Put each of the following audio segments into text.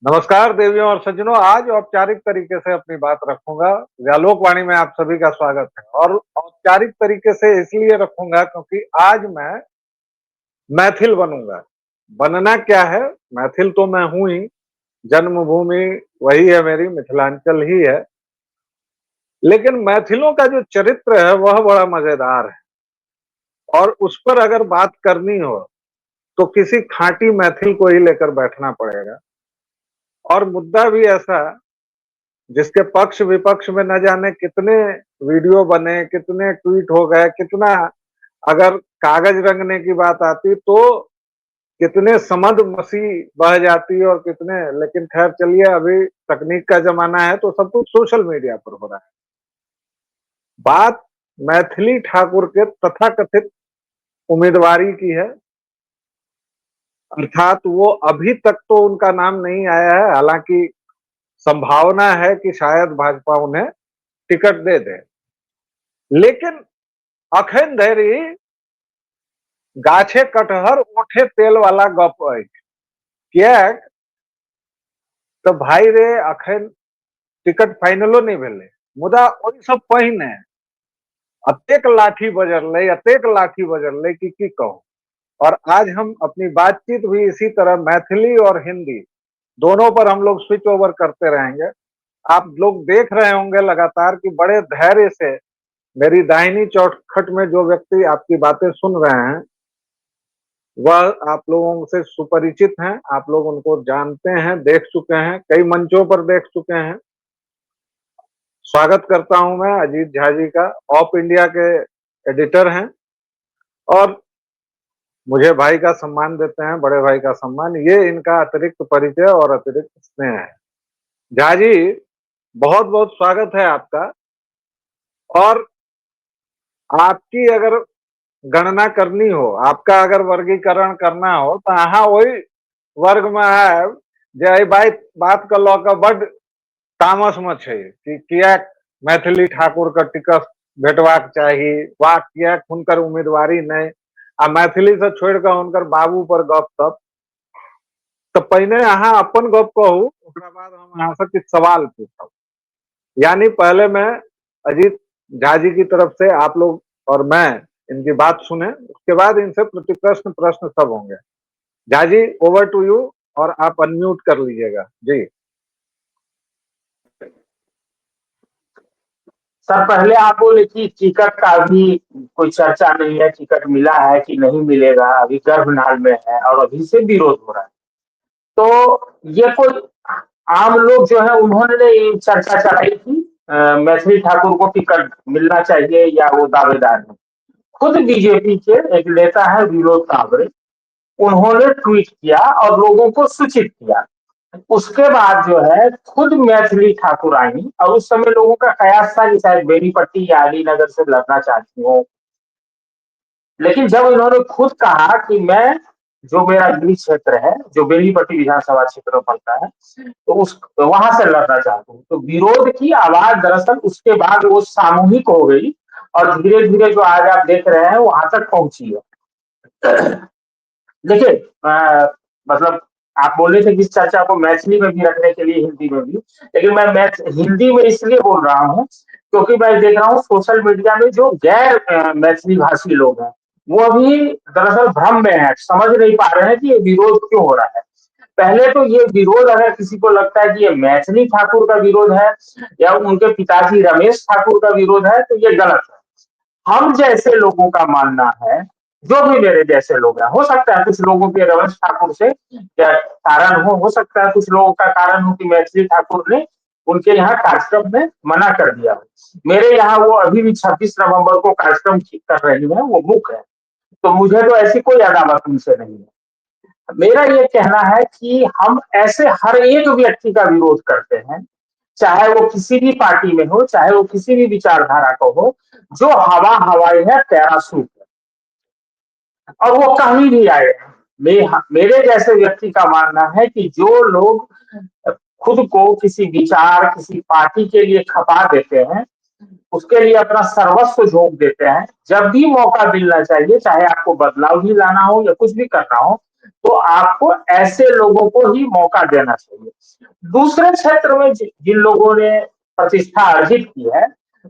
नमस्कार देवियों और सज्जनों। आज औपचारिक तरीके से अपनी बात रखूंगा। व्यालोक वाणी में आप सभी का स्वागत है। और औपचारिक तरीके से इसलिए रखूंगा क्योंकि आज मैं मैथिल बनूंगा। बनना क्या है, मैथिल तो मैं हूं ही, जन्मभूमि वही है मेरी, मिथिलांचल ही है। लेकिन मैथिलों का जो चरित्र है वह बड़ा मजेदार है, और उस पर अगर बात करनी हो तो किसी खांटी मैथिल को ही लेकर बैठना पड़ेगा। और मुद्दा भी ऐसा जिसके पक्ष विपक्ष में न जाने कितने वीडियो बने, कितने ट्वीट हो गए, कितना, अगर कागज रंगने की बात आती तो कितने समझ मसी बह जाती और कितने। लेकिन खैर चलिए, अभी तकनीक का जमाना है तो सब कुछ सोशल मीडिया पर हो रहा है। बात मैथिली ठाकुर के तथाकथित उम्मीदवारी की है। अर्थात वो अभी तक तो उनका नाम नहीं आया है, हालांकि संभावना है कि शायद भाजपा उन्हें टिकट दे दे। लेकिन अखन धरि गाछे कटहर ओठे तेल वाला गप अछि। किएक तऽ भाई रे, अखन टिकट फाइनलो नहीं भेलै, मुदा ओहि सँ पहिने अतेक लाठी बजरलै, अतेक लाठी बजरलै कि की कहूं। और आज हम अपनी बातचीत भी इसी तरह मैथिली और हिंदी दोनों पर हम लोग स्विच ओवर करते रहेंगे। आप लोग देख रहे होंगे लगातार कि बड़े धैर्य से मेरी दाहिनी चौखट में जो व्यक्ति आपकी बातें सुन रहे हैं वह आप लोगों से सुपरिचित हैं। आप लोग उनको जानते हैं, देख चुके हैं, कई मंचों पर देख चुके हैं। स्वागत करता हूं मैं अजीत झा जी का। ऑप इंडिया के एडिटर हैं और मुझे भाई का सम्मान देते हैं, बड़े भाई का सम्मान। ये इनका अतिरिक्त परिचय और अतिरिक्त स्नेह है। झा जी, बहुत बहुत स्वागत है आपका। और आपकी अगर गणना करनी हो, आपका अगर वर्गीकरण करना हो तो अहाँ वही वर्ग में आयब जे एहि बात के लऽ कऽ बड्ड तामस में छै कि किएक मैथिली ठाकुर के टिकट भेटबाक चाही, वा किएक हुनकर उम्मीदवारी नहीं, आ मैथिली से छोड़ कऽ हुनकर बाबू पर गप तप। तो पहिने अहाँ अपन गप कहू, ओकरा बाद हम अहाँ से किछु सवाल पूछब। यानी पहले मैं अजीत झा जी की तरफ से आप लोग और मैं इनकी बात सुने, उसके बाद इनसे प्रतिप्रश्न प्रश्न सब होंगे। Jha ji, over to you, और आप अनम्यूट कर लीजिएगा जी। सर, पहले आप बोले कि टिकट का अभी कोई चर्चा नहीं है, टिकट मिला है कि नहीं मिलेगा, अभी गर्भनाल में है और अभी से विरोध हो रहा है। तो ये कोई आम लोग जो है उन्होंने ये चर्चा चलाई थी मैथिली ठाकुर को टिकट मिलना चाहिए या वो दावेदार है। खुद बीजेपी के एक नेता है विनोद कांबड़े, उन्होंने ट्वीट किया और लोगों को सूचित किया। उसके बाद जो है खुद मैथिली ठाकुर आई और उस समय लोगों का कयास था कि शायद बेनीपट्टी या अलीनगर से लड़ना चाहती हूँ। लेकिन जब इन्होंने खुद कहा कि मैं, जो मेरा गृह क्षेत्र है, जो बेनीपट्टी विधानसभा क्षेत्र में पड़ता है, तो उस वहां से लड़ना चाहता हूँ, तो विरोध की आवाज दरअसल उसके बाद वो सामूहिक हो गई और धीरे धीरे जो आज आप देख रहे हैं वहां तक पहुंची है। देखिए, मतलब आप बोले थे कि इस चर्चा को मैथिली में भी रखने के लिए हिंदी में भी, लेकिन मैं हिंदी में इसलिए बोल रहा हूँ क्योंकि मैं देख रहा हूँ सोशल मीडिया में जो गैर मैथिली भाषी लोग हैं वो अभी दरअसल भ्रम में है, समझ नहीं पा रहे हैं कि ये विरोध क्यों हो रहा है। पहले तो ये विरोध, अगर किसी को लगता है कि ये मैथिली ठाकुर का विरोध है या उनके पिताजी रमेश ठाकुर का विरोध है, तो ये गलत है। हम जैसे लोगों का मानना है, जो भी मेरे जैसे लोग हैं, हो सकता है कुछ लोगों के रमेश ठाकुर से क्या कारण हो सकता है कुछ लोगों का कारण हो कि मैथिली ठाकुर ने उनके यहाँ कार्यक्रम में मना कर दिया हो। मेरे यहाँ वो अभी भी 26 नवंबर को कार्यक्रम कर रही है, वो मुख है, तो मुझे तो ऐसी कोई अदावत उनसे नहीं है। मेरा ये कहना है कि हम ऐसे हर एक व्यक्ति का विरोध करते हैं, चाहे वो किसी भी पार्टी में हो, चाहे वो किसी भी विचारधारा को हो, जो हवा हवाई है, पैरासूट है, और वो कहीं भी आए। मेरे जैसे व्यक्ति का मानना है कि जो लोग खुद को किसी विचार, किसी पार्टी के लिए खपा देते हैं, उसके लिए अपना सर्वस्व झोंक देते हैं, जब भी मौका मिलना चाहिए, चाहे आपको बदलाव भी लाना हो या कुछ भी करना हो, तो आपको ऐसे लोगों को ही मौका देना चाहिए। दूसरे क्षेत्र में जिन लोगों ने प्रतिष्ठा अर्जित की है,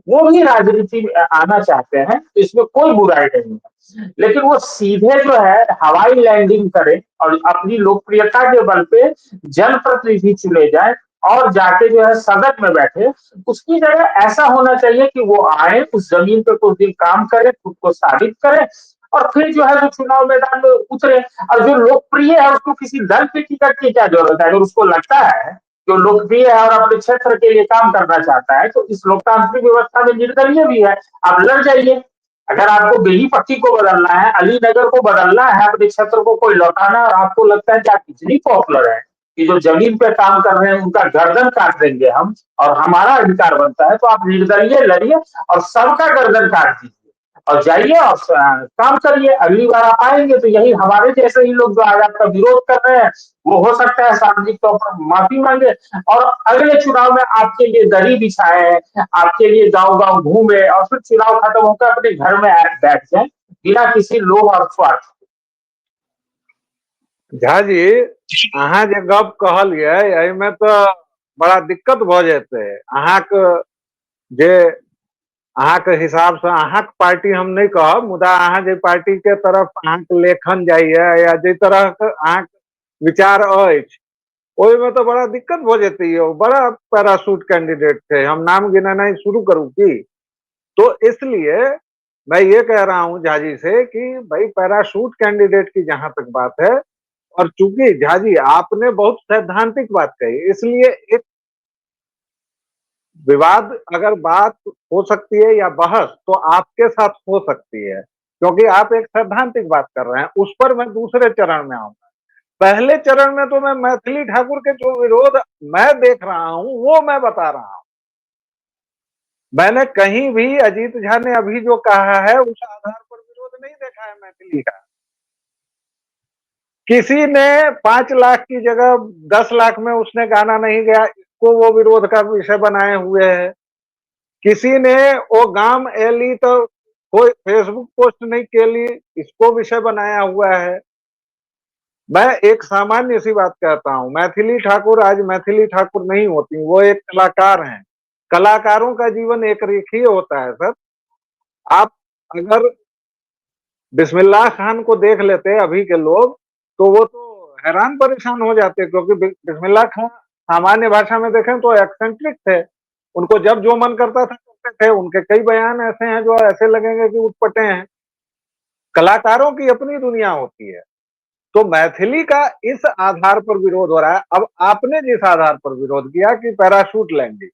वो भी राजनीति में आना चाहते हैं, तो इसमें कोई बुराई नहीं है। लेकिन वो सीधे जो है हवाई लैंडिंग करें और अपनी लोकप्रियता के बल पे जनप्रतिनिधि चुने जाए और जाके जो है सदन में बैठे। उसकी जगह ऐसा होना चाहिए कि वो आए, उस जमीन पे कुछ दिन काम करें, खुद को साबित करें और फिर जो है जो चुनाव मैदान में उतरे। और जो लोकप्रिय है उसको किसी दल के टिकट की क्या जरूरत है? अगर उसको लगता है जो लोकप्रिय है और अपने क्षेत्र के लिए काम करना चाहता है, तो इस लोकतांत्रिक व्यवस्था में निर्दलीय भी है, आप लड़ जाइए। अगर आपको बेनीपट्टी को बदलना है, अलीनगर को बदलना है, अपने क्षेत्र को कोई लौटाना है और आपको लगता है कि आप इतनी पॉपुलर है कि जो जमीन पे काम कर रहे हैं उनका गर्दन काट देंगे हम और हमारा अधिकार बनता है, तो आप निर्दलीय लड़िए और सबका गर्दन काट दीजिए और जाइए और काम करिए। अगली बार आप आएंगे तो यही हमारे जैसे ही लोग जो आज आपका विरोध कर रहे हैं, वो हो सकता है सामाजिक तौर पर माफी मांगे और अगले चुनाव में आपके लिए दरी बिछाए, आपके लिए गांव गांव घूमे और फिर चुनाव खत्म होकर अपने घर में बैठ जाए बिना किसी लोभ और स्वार्थ। झा जी, अहाँ जे गप कहलियै एहिमे तो बड़ा दिक्कत भ जेतै। अहाँके जे अहाँके हिसाब से अहाँके पार्टी हम नहीं कहब, मुदा अहाँ जे पार्टी के तरफ अहाँके लेखन जाइए या जे तरह के अहाँके विचार अछि, ओहिमे तो बड़ा दिक्कत भ जेतै। यौ बड़ा पैराशूट कैंडिडेट थे, हम नाम गिनाना शुरू करूं की? तो इसलिए मैं ये कह रहा हूं झा जी से कि भाई पैराशूट कैंडिडेट की जहां तक बात है, और चूंकि झा जी आपने बहुत सैद्धांतिक बात कही, इसलिए एक विवाद अगर बात हो सकती है या बहस तो आपके साथ हो सकती है, क्योंकि आप एक सैद्धांतिक बात कर रहे हैं। उस पर मैं दूसरे चरण में आऊंगा। पहले चरण में तो मैं मैथिली ठाकुर के जो विरोध मैं देख रहा हूं वो मैं बता रहा हूं। मैंने कहीं भी अजीत झा ने अभी जो कहा है उस आधार पर विरोध नहीं देखा है मैथिली का। किसी ने 5 लाख की जगह 10 लाख में उसने गाना नहीं गया, इसको वो विरोध का विषय बनाए हुए है। किसी ने वो गांव एली तो कोई फेसबुक पोस्ट नहीं केली, इसको विषय बनाया हुआ है। मैं एक सामान्य सी बात कहता हूं, मैथिली ठाकुर आज मैथिली ठाकुर नहीं होती, वो एक कलाकार हैं। कलाकारों का जीवन एक रेखीय होता है सर। आप अगर बिस्मिल्लाह खान को देख लेते अभी के लोग, तो वो तो हैरान परेशान हो जाते, क्योंकि बिस्मिल्लाह खान सामान्य भाषा में देखें तो एक्सेंट्रिक थे। उनको जब जो मन करता था करते थे। उनके कई बयान ऐसे हैं जो ऐसे लगेंगे कि उटपटे हैं। कलाकारों की अपनी दुनिया होती है। तो मैथिली का इस आधार पर विरोध हो रहा है। अब आपने जिस आधार पर विरोध किया कि पैराशूट लैंडिंग,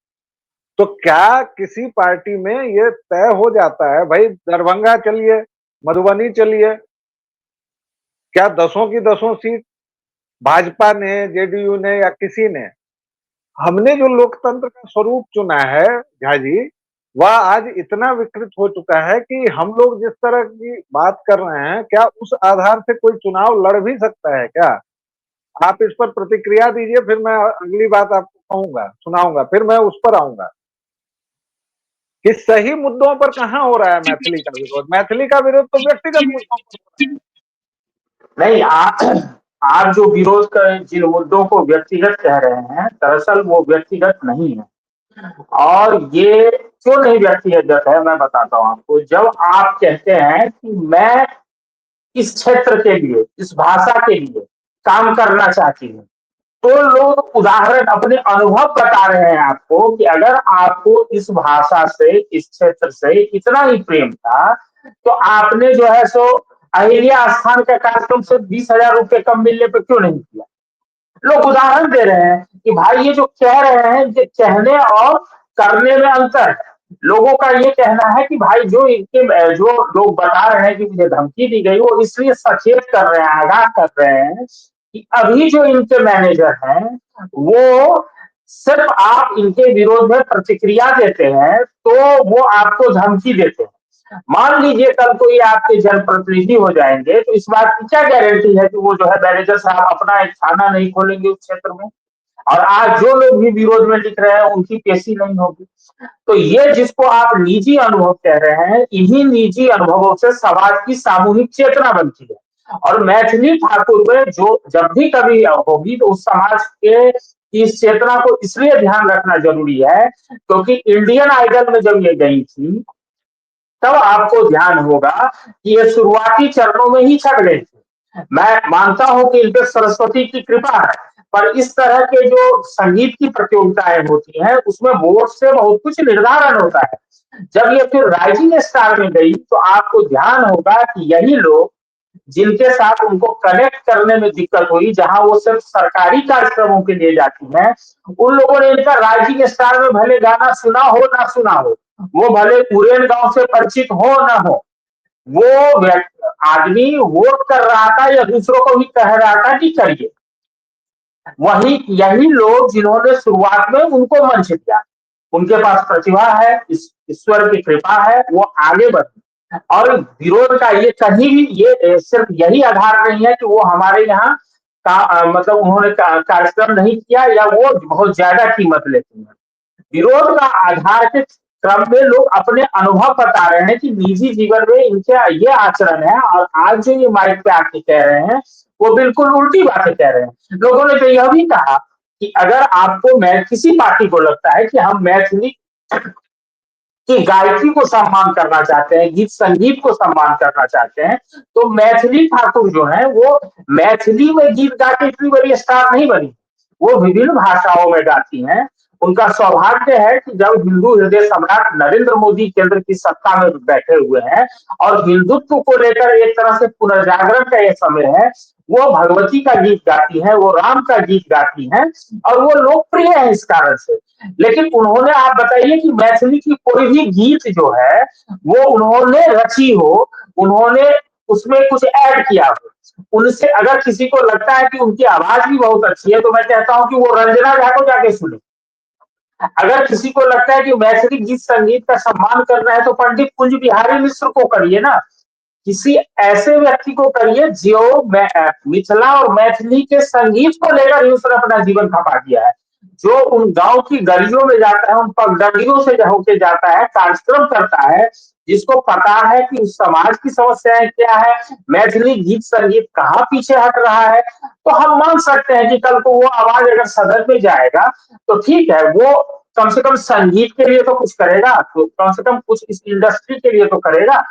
तो क्या किसी पार्टी में ये तय हो जाता है भाई दरभंगा चलिए, मधुबनी चलिए, क्या 10 की 10 सीट भाजपा ने, जेडीयू ने या किसी ने, हमने जो लोकतंत्र का स्वरूप चुना है झा जी, वह आज इतना विकृत हो चुका है कि हम लोग जिस तरह की बात कर रहे हैं, क्या उस आधार से कोई चुनाव लड़ भी सकता है क्या? आप इस पर प्रतिक्रिया दीजिए, फिर मैं अगली बात आपको कहूंगा, सुनाऊंगा, फिर मैं उस पर आऊंगा कि सही मुद्दों पर कहां हो रहा है मैथिली का विरोध। मैथिली का विरोध तो व्यक्तिगत मुद्दों पर हो रहा है। नहीं, आप जो विरोध कर जिन मुद्दों को व्यक्तिगत कह रहे हैं, दरअसल वो व्यक्तिगत नहीं है। और ये क्यों नहीं व्यक्तिगत है, मैं बताता हूँ आपको। जब आप कहते हैं कि मैं इस क्षेत्र के लिए, इस भाषा के लिए काम करना चाहती हूँ, तो लोग उदाहरण अपने अनुभव बता रहे हैं आपको कि अगर आपको इस भाषा से, इस क्षेत्र से इतना ही प्रेम था, तो आपने जो है सो अहिल्या स्थान का कार्यक्रम से 20,000 रुपए कम मिलने पर क्यों नहीं किया? लोग उदाहरण दे रहे हैं कि भाई ये जो कह रहे हैं, ये कहने और करने में अंतर है। लोगों का ये कहना है कि भाई जो इनके जो लोग बता रहे हैं कि मुझे धमकी दी गई, वो इसलिए सचेत कर रहे हैं, आगाह कर रहे हैं कि अभी जो इनके मैनेजर हैं, वो सिर्फ आप इनके विरोध में प्रतिक्रिया देते हैं तो वो आपको धमकी देते हैं। मान लीजिए कल को ये आपके जनप्रतिनिधि हो जाएंगे, तो इस बात की क्या गारंटी है कि वो जो है मैनेजर साहब अपना एक थाना नहीं खोलेंगे उस क्षेत्र में, और आज जो लोग भी विरोध में लिख रहे हैं उनकी पेशी नहीं होगी। तो ये जिसको आप निजी अनुभव कह रहे हैं, इन्हीं निजी अनुभवों से समाज की सामूहिक चेतना बनती है। और मैथिली ठाकुर में जो जब भी कभी होगी तो उस समाज के इस चेतना को इसलिए ध्यान रखना जरूरी है क्योंकि इंडियन आइडल में जब ये गई थी तब आपको ध्यान होगा कि ये शुरुआती चरणों में ही छट गई थी। मैं मानता हूं कि इन पे सरस्वती की कृपा है, पर इस तरह के जो संगीत की प्रतियोगिताएं होती हैं उसमें वोट से बहुत कुछ निर्धारण होता है। जब ये फिर राइजिंग स्टार में गई तो आपको ध्यान होगा कि यही लोग जिनके साथ उनको कनेक्ट करने में दिक्कत हुई, जहां वो सिर्फ सरकारी कार्यक्रमों के लिए जाती हैं, उन लोगों ने इनका राइजिंग स्टार में भले गाना सुना हो ना सुना हो, वो भले उरेन गांव से परिचित हो ना हो, वो आदमी वोट कर रहा था या दूसरों को भी कह रहा था कि करिए। वही यही लोग जिन्होंने शुरुआत में उनको मंच दिया, उनके पास प्रतिभा है, ईश्वर की कृपा है, वो आगे बढ़े। और विरोध का ये कहीं भी ये सिर्फ यही आधार नहीं है कि वो हमारे यहाँ का मतलब उन्होंने कार्यक्रम नहीं किया या वो बहुत ज्यादा कीमत लेती है। विरोध का आधार के क्रम में लोग अपने अनुभव बता रहे हैं कि निजी जीवन में इनके ये आचरण है और आज जो ये माइक पे आके कह रहे हैं वो बिल्कुल उल्टी बातें कह रहे हैं। लोगों ने तो यह भी कहा कि अगर आपको मैं किसी पार्टी को लगता है कि हम मैथिली कि गायकी को सम्मान करना चाहते हैं, गीत संगीत को सम्मान करना चाहते हैं, तो मैथिली ठाकुर जो है वो मैथिली में गीत गा के इतनी बड़ी स्टार नहीं बनी, वो विभिन्न भाषाओं में गाती हैं। उनका सौभाग्य है कि जब हिंदू हृदय सम्राट नरेंद्र मोदी केंद्र की सत्ता में बैठे हुए हैं और हिंदुत्व को लेकर एक तरह से पुनर्जागरण का ये समय है, वो भगवती का गीत गाती हैं, वो राम का गीत गाती हैं और वो लोकप्रिय है इस कारण से। लेकिन उन्होंने आप बताइए कि मैथिली की कोई भी गीत जो है वो उन्होंने रची हो, उन्होंने उसमें कुछ ऐड किया हो, उनसे अगर किसी को लगता है कि उनकी आवाज भी बहुत अच्छी है तो मैं कहता हूं कि वो रंजना झा को जाके सुने। अगर किसी को लगता है कि मैथिली गीत संगीत का सम्मान करना है तो पंडित कुंज बिहारी मिश्र को करिए ना, किसी ऐसे व्यक्ति को करिए जो मिथिला और मैथिली के संगीत को लेकर ही उसने अपना जीवन खपा दिया है, जो उन गांव की गलियों में जाता है, उन पगडंडियों से होके जाता है, कार्यक्रम करता है, जिसको पता है कि उस समाज की समस्याएं क्या है, मैथिली गीत संगीत कहाँ पीछे हट रहा है। तो हम मान सकते हैं कि कल को वो आवाज अगर सदन में जाएगा तो ठीक है, वो कम से कम संगीत के लिए तो कुछ करेगा, तो कम से कम कुछ इस इंडस्ट्री के लिए तो करेगा।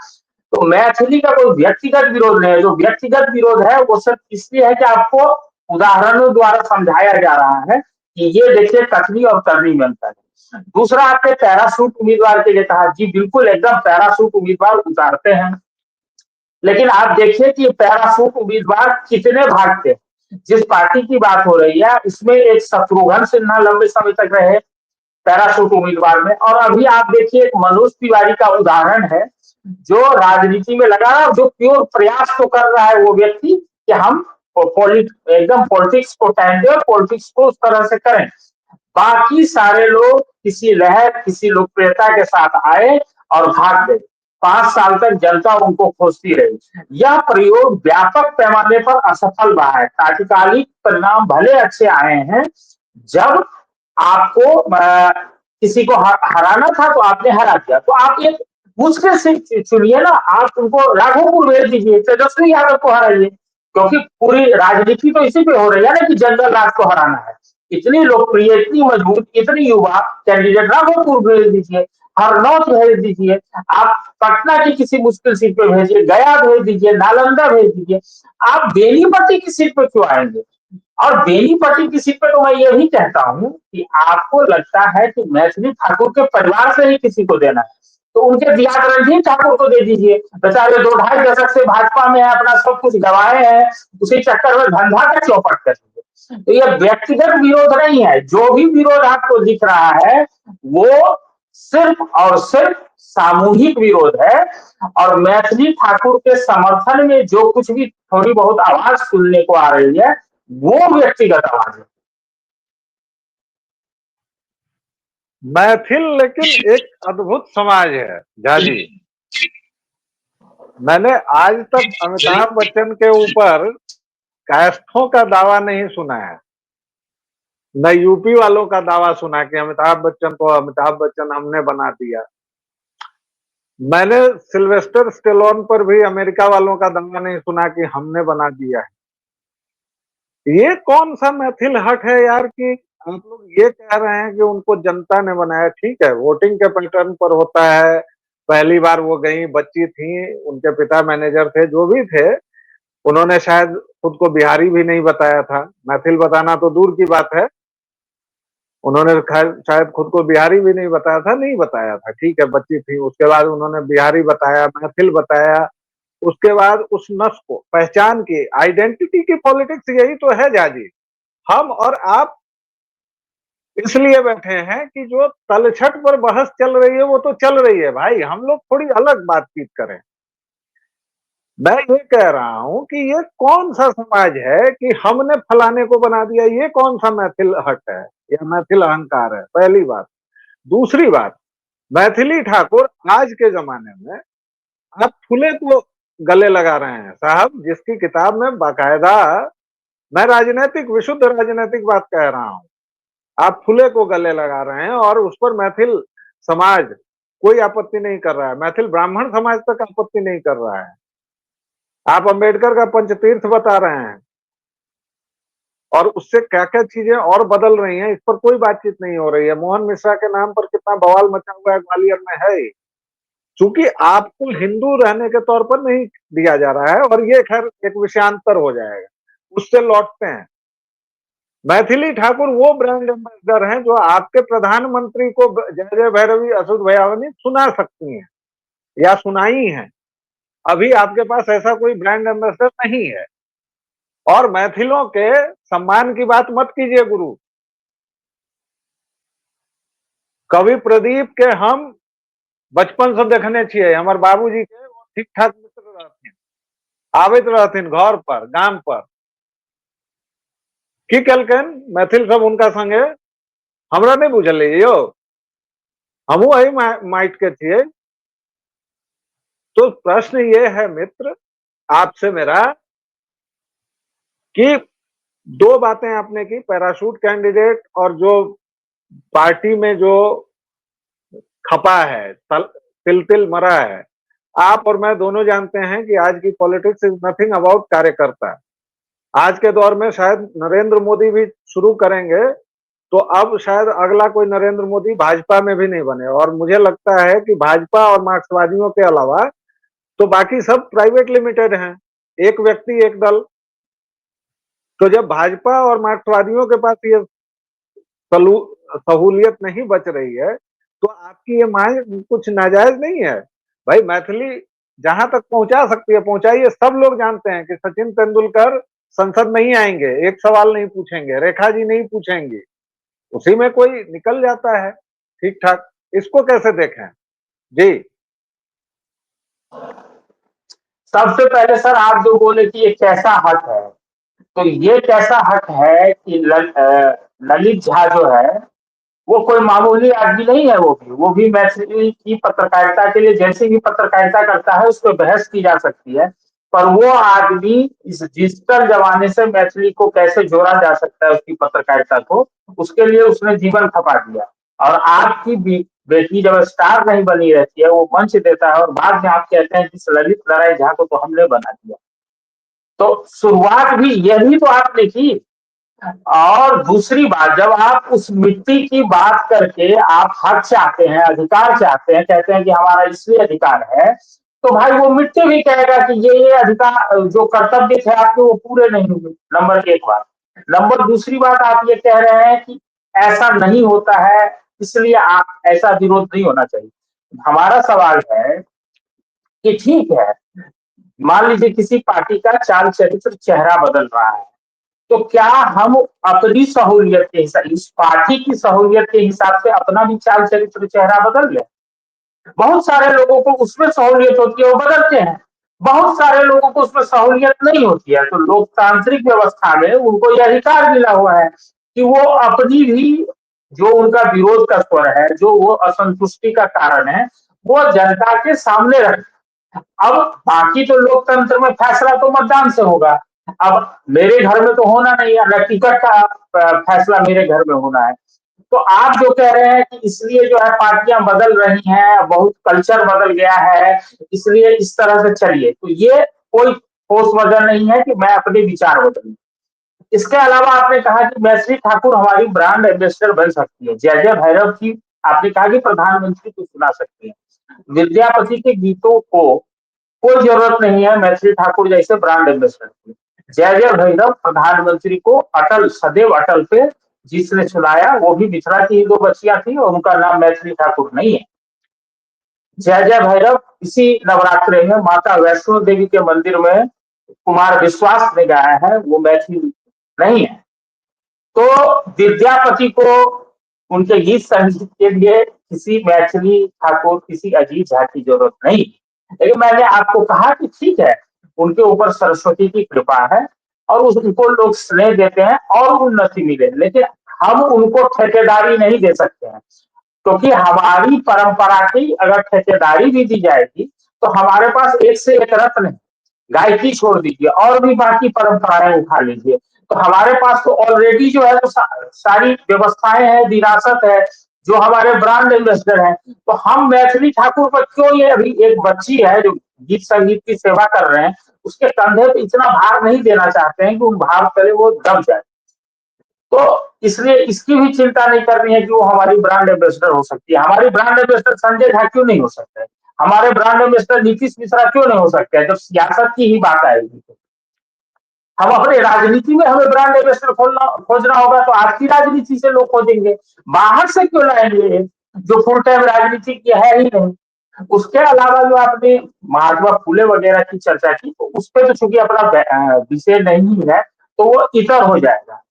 तो मैथिली का कोई व्यक्तिगत विरोध नहीं है, जो व्यक्तिगत विरोध है वो सिर्फ इसलिए है कि आपको उदाहरणों द्वारा समझाया जा रहा है कि ये देखिए कथनी और करनी में अंतर है। दूसरा, आपने पैराशूट उम्मीदवार के लिए कहा, जी बिल्कुल एकदम पैराशूट उम्मीदवार उतारते हैं, लेकिन आप देखिए कि पैराशूट उम्मीदवार कितने भागते हैं। जिस पार्टी की बात हो रही है उसमें एक शत्रुघ्न सिन्हा लंबे समय तक रहे पैराशूट उम्मीदवार में, और अभी आप देखिए एक मनोज तिवारी का उदाहरण है जो राजनीति में लगा है, जो प्योर प्रयास तो कर रहा है वो व्यक्ति कि हम एकदम पॉलिटिक्स को टाइम दे और पॉलिटिक्स को उस तरह से करें। बाकी सारे लोग किसी लहर किसी लोकप्रियता के साथ आए और भाग गए। 5 साल तक जनता उनको खोजती रही। यह प्रयोग व्यापक पैमाने पर असफल रहा है। तात्कालिक परिणाम भले अच्छे आए हैं, जब आपको किसी को हराना था तो आपने हरा दिया, तो आप एक मुश्किल से चुनिए ना, आप उनको राघोपुर भेज दीजिए, तेजस्वी यादव को हराइए, क्योंकि पूरी राजनीति तो इसी पे हो रही है ना कि जनरल राज को हराना है। इतनी लोकप्रिय, इतनी मजबूत, इतनी युवा कैंडिडेट राघोपुर भेज दीजिए, हरनौत भेज दीजिए, आप पटना की किसी मुश्किल सीट पे भेजिए, गया भेज दीजिए, नालंदा भेज दीजिए, आप बेनीपट्टी की सीट पे क्यों आएंगे? और बेनीपट्टी की सीट पे तो मैं ये भी कहता हूं कि आपको लगता है कि मैथिली ठाकुर के परिवार से ही किसी को देना है तो उनके दियाद रणधीर ठाकुर को दे दीजिए। बेचारे 2-2.5 दशक से भाजपा में है, अपना सब कुछ गंवाए हैं, उसी चक्कर में धंधा का चौपट कर दीजिए। तो ये व्यक्तिगत विरोध नहीं है, जो भी विरोध आपको दिख रहा है वो सिर्फ और सिर्फ सामूहिक विरोध है। और मैथिली ठाकुर के समर्थन में जो कुछ भी थोड़ी बहुत आवाज सुनने को आ रही है वो व्यक्तिगत आवाज है। मैथिल लेकिन एक अद्भुत समाज है झा जी। मैंने आज तक अमिताभ बच्चन के ऊपर कास्टों का दावा नहीं सुना है, न यूपी वालों का दावा सुना कि अमिताभ बच्चन को अमिताभ बच्चन हमने बना दिया। मैंने सिल्वेस्टर स्टेलोन पर भी अमेरिका वालों का दंगा नहीं सुना कि हमने बना दिया है। ये कौन सा मैथिल हट है यार कि आप लोग ये कह रहे हैं कि उनको जनता ने बनाया। ठीक है, वोटिंग के पैटर्न पर होता है। पहली बार वो गई, बच्ची थी, उनके पिता मैनेजर थे, जो भी थे, उन्होंने शायद खुद को बिहारी भी नहीं बताया था। मैथिल बताना तो दूर की बात है, उन्होंने खैर शायद खुद को बिहारी भी नहीं बताया था, नहीं बताया था। ठीक है, बच्ची थी, उसके बाद उन्होंने बिहारी बताया, मैथिल बताया। उसके बाद उस नस को पहचान की, आइडेंटिटी की पॉलिटिक्स यही तो है जाजी। हम और आप इसलिए बैठे हैं कि जो तलछट पर बहस चल रही है वो तो चल रही है भाई, हम लोग थोड़ी अलग बातचीत करें। मैं ये कह रहा हूं कि ये कौन सा समाज है कि हमने फलाने को बना दिया। ये कौन सा मैथिल हट है या मैथिल अहंकार है, पहली बात। दूसरी बात, मैथिली ठाकुर आज के जमाने में आप फुले को गले लगा रहे हैं साहब, जिसकी किताब में बाकायदा, मैं राजनीतिक, विशुद्ध राजनीतिक बात कह रहा हूं, आप फुले को गले लगा रहे हैं और उस पर मैथिल समाज कोई आपत्ति नहीं कर रहा है, मैथिल ब्राह्मण समाज तक आपत्ति नहीं कर रहा है। आप अंबेडकर का पंचतीर्थ बता रहे हैं और उससे क्या क्या चीजें और बदल रही हैं, इस पर कोई बातचीत नहीं हो रही है। मोहन मिश्रा के नाम पर कितना बवाल मचा हुआ है ग्वालियर में है। चूंकि आपको हिंदू रहने के तौर पर नहीं दिया जा रहा है, और ये खैर एक विषयांतर हो जाएगा, उससे लौटते हैं। मैथिली ठाकुर वो ब्रांड एम्बेसडर हैं जो आपके प्रधानमंत्री को जय जय भैरवी असुद भयावनी सुना सकती हैं या सुनाई हैं। अभी आपके पास ऐसा कोई ब्रांड एम्बेसडर नहीं है। और मैथिलों के सम्मान की बात मत कीजिए गुरु। कवि प्रदीप के हम बचपन से देखने छिए, हमारे बाबूजी के वो ठीक ठाक मित्र रहथिन, आबैत रहथिन घर पर, गांव पर। की केलकन मैथिल सब उनका संगे, हमरा नहीं बुझल यौ, हमू वही माइट के छिए। तो प्रश्न ये है मित्र आपसे मेरा कि दो बातें आपने की, पैराशूट कैंडिडेट और जो पार्टी में जो खपा है, तिल तिल मरा है। आप और मैं दोनों जानते हैं कि आज की पॉलिटिक्स इज नथिंग अबाउट कार्यकर्ता। आज के दौर में शायद नरेंद्र मोदी भी शुरू करेंगे तो अब शायद अगला कोई नरेंद्र मोदी भाजपा में भी नहीं बने। और मुझे लगता है कि भाजपा और मार्क्सवादियों के अलावा तो बाकी सब प्राइवेट लिमिटेड हैं, एक व्यक्ति एक दल। तो जब भाजपा और मार्क्सवादियों के पास ये सहूलियत नहीं बच रही है तो आपकी ये मांग कुछ नाजायज नहीं है। भाई मैथिली जहां तक पहुंचा सकती है पहुंचाइए। सब लोग जानते हैं कि सचिन तेंदुलकर संसद नहीं आएंगे, एक सवाल नहीं पूछेंगे, रेखा जी नहीं पूछेंगी, उसी में कोई निकल जाता है ठीक ठाक। इसको कैसे देखें जी? सबसे पहले सर आप जो बोले कि ये कैसा हट है, तो ये कैसा हट है कि ललित झा जो है वो कोई मामूली आदमी नहीं है। वो भी मैथिली की पत्रकारिता के लिए जैसे भी पत्रकारिता करता है उस पर बहस की जा सकती है। पर वो आदमी इस डिजिटल जमाने से मैथिली को कैसे जोड़ा जा सकता है उसकी पत्रकारिता को, उसके लिए उसने जीवन खपा दिया। और आपकी बेटी जब स्टार नहीं बनी रहती है वो मंच देता है और बाद में आप कहते हैं कि इस ललित नारायण झा को तो हमने बना दिया। तो शुरुआत भी यही तो आपने की। और दूसरी बात, जब आप उस मिट्टी की बात करके आप हक चाहते हैं, अधिकार चाहते हैं, कहते हैं कि हमारा इसलिए अधिकार है, तो भाई वो मिट्टी भी कहेगा कि ये अधिकार जो कर्तव्य थे आपके वो पूरे नहीं हुए। नंबर एक बात। नंबर दूसरी बात, आप ये कह रहे हैं कि ऐसा नहीं होता है इसलिए आप ऐसा विरोध नहीं होना चाहिए। हमारा सवाल है कि ठीक है, मान लीजिए किसी पार्टी का चाल चरित्र चेहरा बदल रहा है, तो क्या हम अपनी सहूलियत के हिसाब, इस पार्टी की सहूलियत के हिसाब से अपना भी चाल चरित्र चेहरा बदल ले? बहुत सारे लोगों को उसमें सहूलियत होती है वो बदलते हैं, बहुत सारे लोगों को उसमें सहूलियत नहीं होती है। तो लोकतांत्रिक व्यवस्था में उनको यह अधिकार मिला हुआ है कि वो अपनी भी जो उनका विरोध का स्वर है, जो वो असंतुष्टि का कारण है, वो जनता के सामने रखें। अब बाकी तो लोकतंत्र में फैसला तो मतदान से होगा। अब मेरे घर में तो होना नहीं है, न टिकट का फैसला मेरे घर में होना है। तो आप जो कह रहे हैं कि इसलिए जो है पार्टियां बदल रही हैं, बहुत कल्चर बदल गया है, इसलिए इस तरह से चलिए, तो ये कोई ठोस वजह नहीं है कि मैं अपने विचार बदलूं। इसके अलावा आपने कहा कि मैथिली ठाकुर हमारी ब्रांड एम्बेसडर बन सकती है, जय जय भैरव की आपने कहा कि प्रधानमंत्री को सुना सकती है। विद्यापति के गीतों को कोई जरूरत नहीं है मैथिली ठाकुर जैसे ब्रांड एम्बेसडर की। जय जय भैरव प्रधानमंत्री को अटल, सदैव अटल पे जिसने सुनाया वो भी मिथिला की ही दो बच्चियां थी और उनका नाम मैथिली ठाकुर नहीं है। जय जय भैरव इसी नवरात्रे में माता वैष्णो देवी के मंदिर में कुमार विश्वास ने गाया है, वो मैथिली नहीं है। तो विद्यापति को उनके गीत संगीत के लिए किसी मैथिली ठाकुर, किसी अजीत झा की जरूरत नहीं। लेकिन मैंने आपको कहा कि ठीक है, उनके ऊपर सरस्वती की कृपा है और उनको लोग स्नेह देते हैं और उन्नति मिले, लेकिन हम उनको ठेकेदारी नहीं दे सकते हैं, क्योंकि हमारी परंपरा की अगर ठेकेदारी भी दी जाएगी तो हमारे पास एक से एक रत्न है। गायकी छोड़ दीजिए और भी बाकी परंपराएं उठा लीजिए, तो हमारे पास तो ऑलरेडी जो है तो सारी व्यवस्थाएं हैं, विरासत है, जो हमारे ब्रांड एम्बेसडर हैं। तो हम मैथिली ठाकुर पर क्यों, ये अभी एक बच्ची है जो गीत संगीत की सेवा कर रहे हैं, उसके कंधे पे इतना भार नहीं देना चाहते हैं कि उन भार तले वो दब जाए। तो इसलिए इसकी भी चिंता नहीं करनी है कि वो हमारी ब्रांड एम्बेसडर हो सकती है। हमारी ब्रांड एम्बेसडर संजय झा क्यों नहीं हो सकते हैं? हमारे ब्रांड एम्बेसडर नीतीश मिश्रा क्यों नहीं हो सकते हैं? जब सियासत की ही बात आएगी तो हम अपने राजनीति में हमें ब्रांड एम्बेसडर खोजना होगा तो आपकी राजनीति से लोग खोजेंगे, बाहर से क्यों लाएंगे जो फुल टाइम राजनीति की है ही नहीं। उसके अलावा जो आपने महात्मा फुले वगैरह की चर्चा की, तो उस पर तो चूंकि अपना विषय नहीं है तो वो इतर हो जाएगा।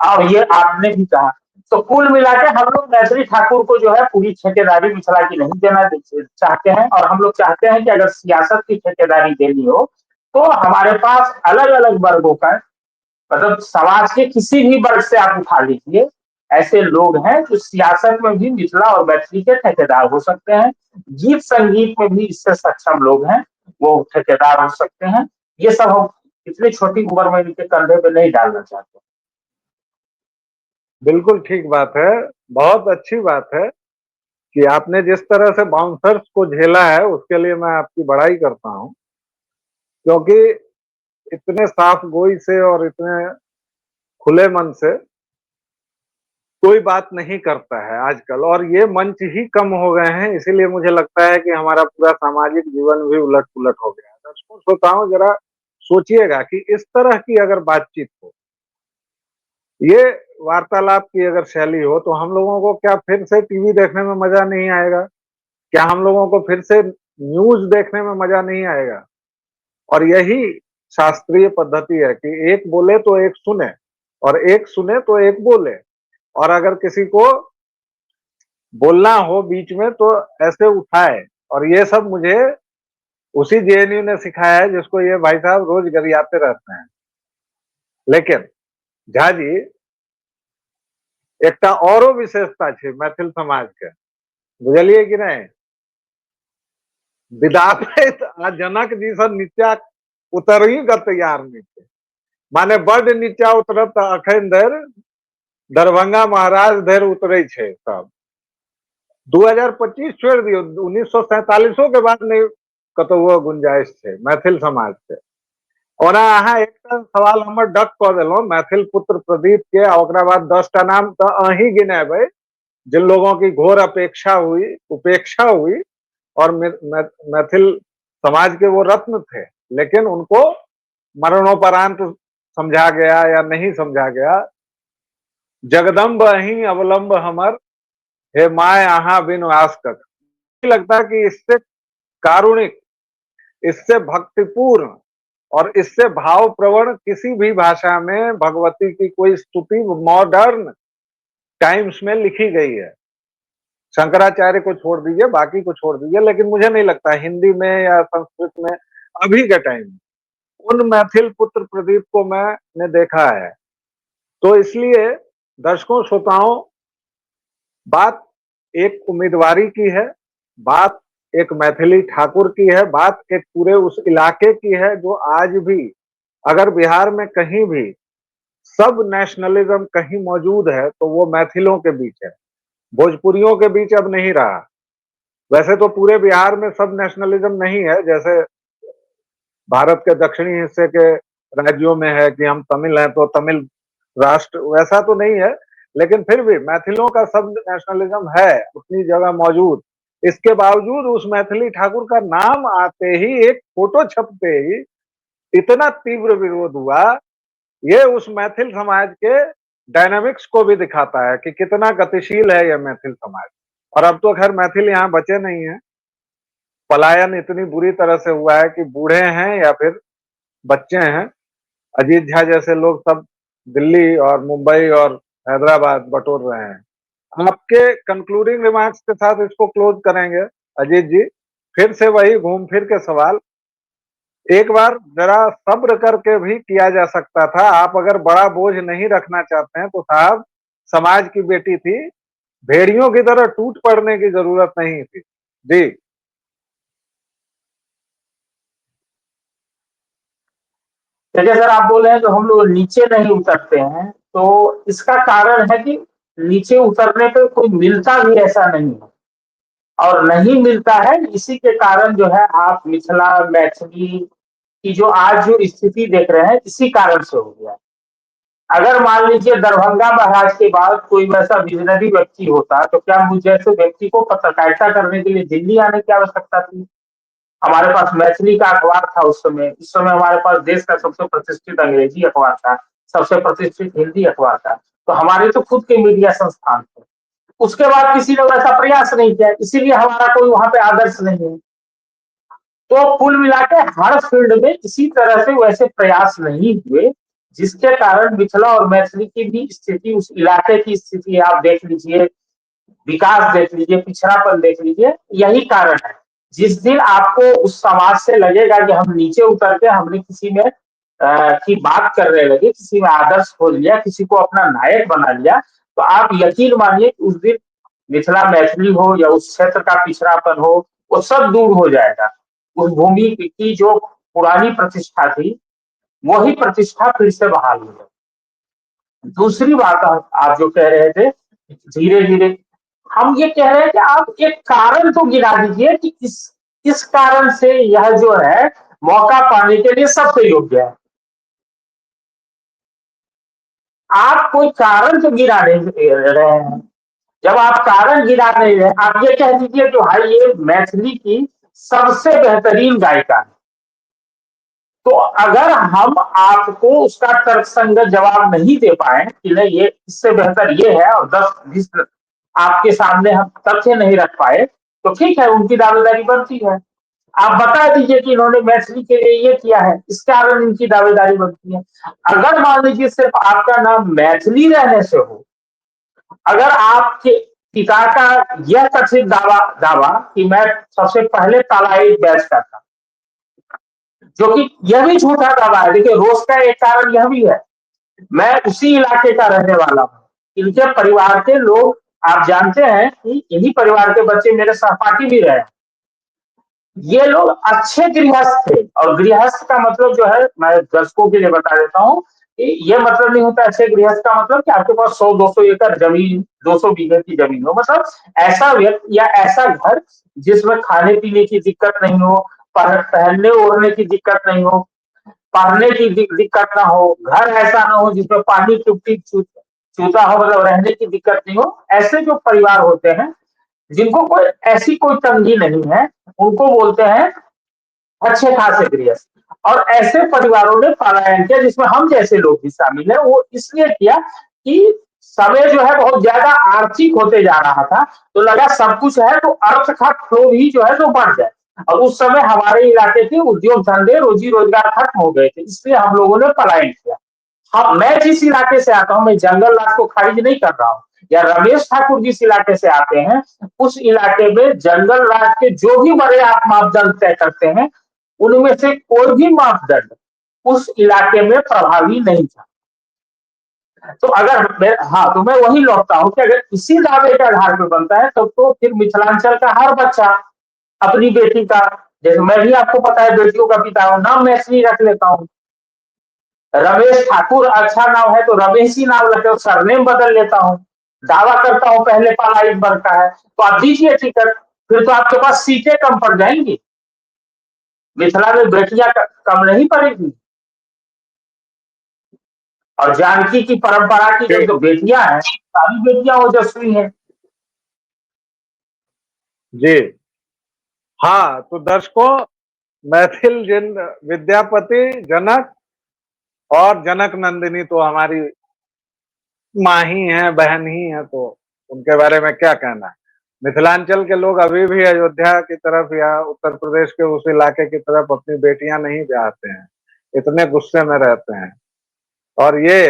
अब ये आपने भी कहा, तो कुल मिला के हम लोग मैथिली ठाकुर को जो है पूरी ठेकेदारी मिथिला की नहीं देना चाहते हैं, और हम लोग चाहते हैं कि अगर सियासत की ठेकेदारी देनी हो तो हमारे पास अलग अलग वर्गों का, मतलब समाज के किसी भी वर्ग से आप उठा लीजिए, ऐसे लोग हैं जो सियासत में भी मिथिला और मैथिली के ठेकेदार हो सकते हैं। गीत संगीत में भी इससे सक्षम लोग हैं, वो ठेकेदार हो सकते हैं। ये सब हम इतनी छोटी उम्र में इनके कंधे पे नहीं डालना चाहते। बिल्कुल ठीक बात है। बहुत अच्छी बात है कि आपने जिस तरह से बाउंसर्स को झेला है उसके लिए मैं आपकी बड़ाई करता हूं, क्योंकि इतने साफ गोई से और इतने खुले मन से कोई बात नहीं करता है आजकल, और ये मंच ही कम हो गए हैं। इसीलिए मुझे लगता है कि हमारा पूरा सामाजिक जीवन भी उलट पुलट हो गया है। दर्शकों श्रोताओं, जरा सोचिएगा कि इस तरह की अगर बातचीत हो, ये वार्तालाप की अगर शैली हो, तो हम लोगों को क्या फिर से टीवी देखने में मजा नहीं आएगा? क्या हम लोगों को फिर से न्यूज देखने में मजा नहीं आएगा? और यही शास्त्रीय पद्धति है कि एक बोले तो एक सुने, और एक सुने तो एक बोले। और अगर किसी को बोलना हो बीच में तो ऐसे उठाए। और ये सब मुझे उसी जेएनयू ने सिखाया है जिसको ये भाई साहब रोज गरियाते रहते हैं। लेकिन झा जी, एकटा औरो विशेषता छे मैथिल समाज के, बुझलिए कि नहीं? विधापित आ जनक जी से नीचा उतरही के तैयार नहीं थे। माने बड़ नीचा उतरत अखन धरि दरभंगा महाराज धरि उतरे छे सब। 2025 छोड़ दियो, 1947 के बाद नहीं कतौ गुंजाइश है मैथिल समाज से। ओना अहाँ एक सवाल हमर डक कऽ देलहुं मैथिल पुत्र प्रदीप के, ओकरा बाद 10 टा नाम तो अहीं गिनेबै जिन लोगों की घोर अपेक्षा हुई, उपेक्षा हुई, और मैथिल समाज के वो रत्न थे, लेकिन उनको मरणोपरांत समझा गया या नहीं समझा गया। जगदम्ब अहीं अवलंब हमर, हे माय आहा बिन आस्कत। लगता है कि इससे कारुणिक, इससे भक्तिपूर्ण और इससे भाव प्रवण किसी भी भाषा में भगवती की कोई स्तुति मॉडर्न टाइम्स में लिखी गई है। शंकराचार्य को छोड़ दीजिए, बाकी को छोड़ दीजिए, लेकिन मुझे नहीं लगता हिंदी में या संस्कृत में अभी के टाइम उन मैथिल पुत्र प्रदीप को मैंने देखा है। तो इसलिए दर्शकों श्रोताओं, बात एक उम्मीदवारी की है, बात एक मैथिली ठाकुर की है, बात एक पूरे उस इलाके की है जो आज भी अगर बिहार में कहीं भी सब नेशनलिज्म कहीं मौजूद है तो वो मैथिलों के बीच है, भोजपुरियों के बीच अब नहीं रहा। वैसे तो पूरे बिहार में सब नेशनलिज्म नहीं है, जैसे भारत के दक्षिणी हिस्से के राज्यों में है कि हम तमिल हैं तो तमिल राष्ट्र, वैसा तो नहीं है, लेकिन फिर भी मैथिलों का सब नेशनलिज्म है उतनी जगह मौजूद। इसके बावजूद उस मैथिली ठाकुर का नाम आते ही, एक फोटो छपते ही इतना तीव्र विरोध हुआ। ये उस मैथिल समाज के डायनामिक्स को भी दिखाता है कि कितना गतिशील है यह मैथिल समाज। और अब तो खैर मैथिल यहाँ बचे नहीं है, पलायन इतनी बुरी तरह से हुआ है कि बूढ़े हैं या फिर बच्चे हैं, अजीत झा जैसे लोग सब दिल्ली और मुंबई और हैदराबाद बटोर रहे हैं। आपके कंक्लूडिंग रिमार्क्स के साथ इसको क्लोज करेंगे अजीत जी। फिर से वही घूम फिर के सवाल, एक बार जरा सब्र करके भी किया जा सकता था। आप अगर बड़ा बोझ नहीं रखना चाहते हैं तो साहब, समाज की बेटी थी, भेड़ियों की तरह टूट पड़ने की जरूरत नहीं थी जी। देखिए सर, आप बोल रहे हैं जो हम लोग नीचे नहीं उतरते हैं, तो इसका कारण है कि नीचे उतरने पे कोई मिलता भी ऐसा नहीं है, और नहीं मिलता है इसी के कारण जो है आप मिथिला मैथिली की जो आज जो स्थिति देख रहे हैं, इसी कारण से हो गया। अगर मान लीजिए दरभंगा महाराज के बाद कोई वैसा विजनरी व्यक्ति होता, तो क्या मुझ जैसे व्यक्ति को पत्रकारिता करने के लिए दिल्ली आने की आवश्यकता थी? हमारे पास मैथिली का अखबार था उस समय, इस समय हमारे पास देश का सबसे प्रतिष्ठित अंग्रेजी अखबार था, सबसे प्रतिष्ठित हिंदी अखबार था, तो हमारे तो खुद के मीडिया संस्थान थे। उसके बाद किसी ने वैसा प्रयास नहीं किया, इसीलिए हमारा कोई वहां पे आदर्श नहीं है। तो कुल मिला के हर फील्ड में इसी तरह से वैसे प्रयास नहीं हुए, जिसके कारण मिथिला और मैथिली की भी स्थिति, उस इलाके की स्थिति आप देख लीजिए, विकास देख लीजिए, पिछड़ापन देख लीजिए, यही कारण है। जिस दिन आपको उस समाज से लगेगा कि हम नीचे उतर के हमने किसी में की बात करने लगे, किसी में आदर्श खोज लिया, किसी को अपना नायक बना लिया, तो आप यकीन मानिए कि उस दिन मिथिला मैथिली हो या उस क्षेत्र का पिछड़ापन हो, वो सब दूर हो जाएगा। उस भूमि की जो पुरानी प्रतिष्ठा थी, वही प्रतिष्ठा फिर से बहाल हो जाएगी। दूसरी बात आप जो कह रहे थे, धीरे धीरे हम ये कह रहे हैं कि आप एक कारण तो गिना दीजिए कि इस कारण से यह जो है मौका पाने के लिए सबसे योग्य है। आप कोई कारण तो गिना नहीं रहे हैं। जब आप कारण गिना नहीं रहे, आप ये कह दीजिए कि भाई ये मैथिली की सबसे बेहतरीन गायिका है। तो अगर हम आपको उसका तर्कसंगत जवाब नहीं दे पाए कि नहीं ये इससे बेहतर ये है, और 10-20 आपके सामने हम तथ्य नहीं रख पाए, तो ठीक है, उनकी दावेदारी बनती है। आप बता दीजिए कि इन्होंने मैथिली के लिए ये किया है, इस कारण इनकी दावेदारी बनती है। अगर मान लीजिए सिर्फ आपका नाम मैथिली रहने से हो, अगर आपके पिता का यह कथित दावा दावा कि मैं सबसे पहले तालाई बैच का था, जो कि यह भी झूठा दावा है। देखिए, रोष का एक कारण यह भी है, मैं उसी इलाके का रहने वाला हूँ, इनके परिवार के लोग आप जानते हैं कि इन्हीं परिवार के बच्चे मेरे सहपाठी भी रहे। ये लोग अच्छे गृहस्थ थे, और गृहस्थ का मतलब जो है, मैं दर्शकों के लिए बता देता हूँ कि ये मतलब नहीं होता अच्छे गृहस्थ का मतलब कि आपके पास 100-200 एकड़ जमीन, 200 बीघे की जमीन हो। मतलब ऐसा व्यक्ति या ऐसा घर जिसमें खाने पीने की दिक्कत नहीं हो, पहनने ओढ़ने की दिक्कत नहीं हो, पढ़ने की दिक्कत ना हो, घर ऐसा ना हो जिसमें पानी टूटी चूता हो, मतलब रहने की दिक्कत नहीं हो। ऐसे जो परिवार होते हैं जिनको कोई ऐसी कोई तंगी नहीं है, उनको बोलते हैं अच्छे खासे गृहस्थ। और ऐसे परिवारों ने पलायन किया, जिसमें हम जैसे लोग भी शामिल है, वो इसलिए किया कि समय जो है बहुत ज्यादा आर्थिक होते जा रहा था, तो लगा सब कुछ है तो अर्थ का फ्लो भी जो है तो बढ़ जाए। और उस समय हमारे इलाके के उद्योग धंधे रोजी रोजगार खत्म हो गए थे, इसलिए हम लोगों ने पलायन किया। हाँ, मैं जिस इलाके से आता हूँ, मैं जंगल राज को खारिज नहीं कर रहा हूँ, या रमेश ठाकुर जिस इलाके से आते हैं, उस इलाके में जंगल राज के जो भी बड़े आप मापदंड तय करते हैं, उनमें से कोई भी मापदंड उस इलाके में प्रभावी नहीं था। तो अगर हाँ, तो मैं वही लौटता हूँ कि अगर इसी दावे के आधार पर बनता है, तो फिर मिथिलांचल का हर बच्चा अपनी बेटी का, जैसे मैं भी आपको पता है बेटियों का पिता हूं, नाम मैथिली रख लेता हूँ। रमेश ठाकुर अच्छा नाम है तो रमेश ही नाम रखे, सरनेम बदल लेता हूँ, दावा करता हूँ पहले पाला एक बार का है, तो आप दीजिए टिकट, फिर तो आपके पास सीटें कम पड़ जाएंगी, मिथिला में बेटियां कम नहीं पड़ेगी। और जानकी की परंपरा की जी जो बेटियां हैं सारी बेटियां ओजस्वी हैं। जी हाँ, तो दर्शकों, मैथिल जिन विद्यापति, जनक और जनक नंदिनी तो हमारी माँ ही है, बहन ही है, तो उनके बारे में क्या कहना है। मिथिलांचल के लोग अभी भी अयोध्या की तरफ या उत्तर प्रदेश के उस इलाके की तरफ अपनी बेटियां नहीं ब्याहते हैं, इतने गुस्से में रहते हैं। और ये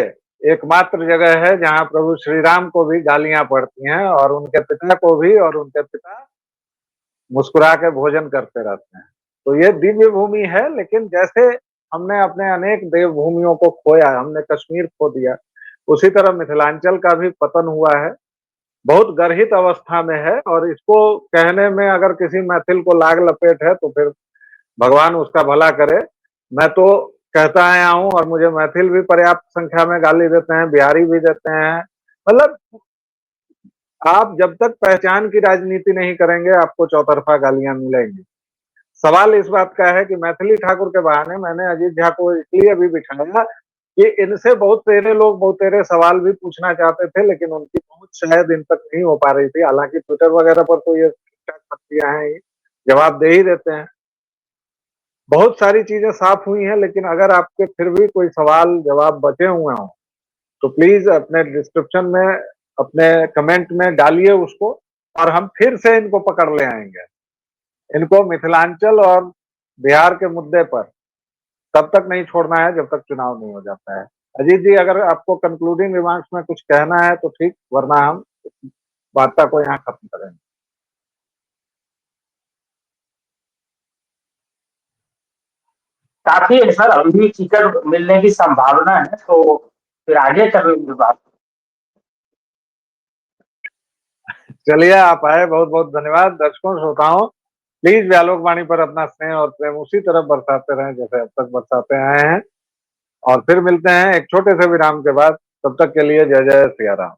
एकमात्र जगह है जहां प्रभु श्री राम को भी गालियां पड़ती हैं और उनके पिता को भी, और उनके पिता मुस्कुरा के भोजन करते रहते हैं। तो ये दिव्य भूमि है, लेकिन जैसे हमने अपने अनेक देव भूमियों को खोया, हमने कश्मीर खो दिया, उसी तरह मिथिलांचल का भी पतन हुआ है, बहुत गर्हित अवस्था में है। और इसको कहने में अगर किसी मैथिल को लाग लपेट है तो फिर भगवान उसका भला करे। मैं तो कहता आया हूँ, और मुझे मैथिल भी पर्याप्त संख्या में गाली देते हैं, बिहारी भी देते हैं। मतलब आप जब तक पहचान की राजनीति नहीं करेंगे, आपको चौतरफा गालियां मिलेंगी। सवाल इस बात का है कि मैथिली ठाकुर के बहाने मैंने अजीत झा को इसलिए भी बिठाया कि इनसे बहुत तेरे लोग बहुत तेरे सवाल भी पूछना चाहते थे, लेकिन उनकी पहुंच शायद इन तक नहीं हो पा रही थी। हालांकि ट्विटर वगैरह पर तो ये ठीक ठाक पत्रियां हैं, जवाब दे ही देते हैं, बहुत सारी चीजें साफ हुई हैं। लेकिन अगर आपके फिर भी कोई सवाल जवाब बचे हुए हों तो प्लीज अपने डिस्क्रिप्शन में, अपने कमेंट में डालिए उसको, और हम फिर से इनको पकड़ ले आएंगे। इनको मिथिलांचल और बिहार के मुद्दे पर तब तक नहीं छोड़ना है जब तक चुनाव नहीं हो जाता है। अजीत जी, अगर आपको कंक्लूडिंग रिमार्क्स में कुछ कहना है तो ठीक, वरना हम वार्ता को यहाँ खत्म करेंगे। काफी है सर, अभी भी टिकट मिलने की संभावना है, तो फिर आगे करेंगे बात। चलिए, आप आए, बहुत बहुत धन्यवाद। दर्शकों श्रोताओं, प्लीज व्यालोक वाणी पर अपना स्नेह और प्रेम उसी तरह बरसाते रहें जैसे अब तक बरसाते आए हैं। और फिर मिलते हैं एक छोटे से विराम के बाद। तब तक के लिए जय जय सिया राम।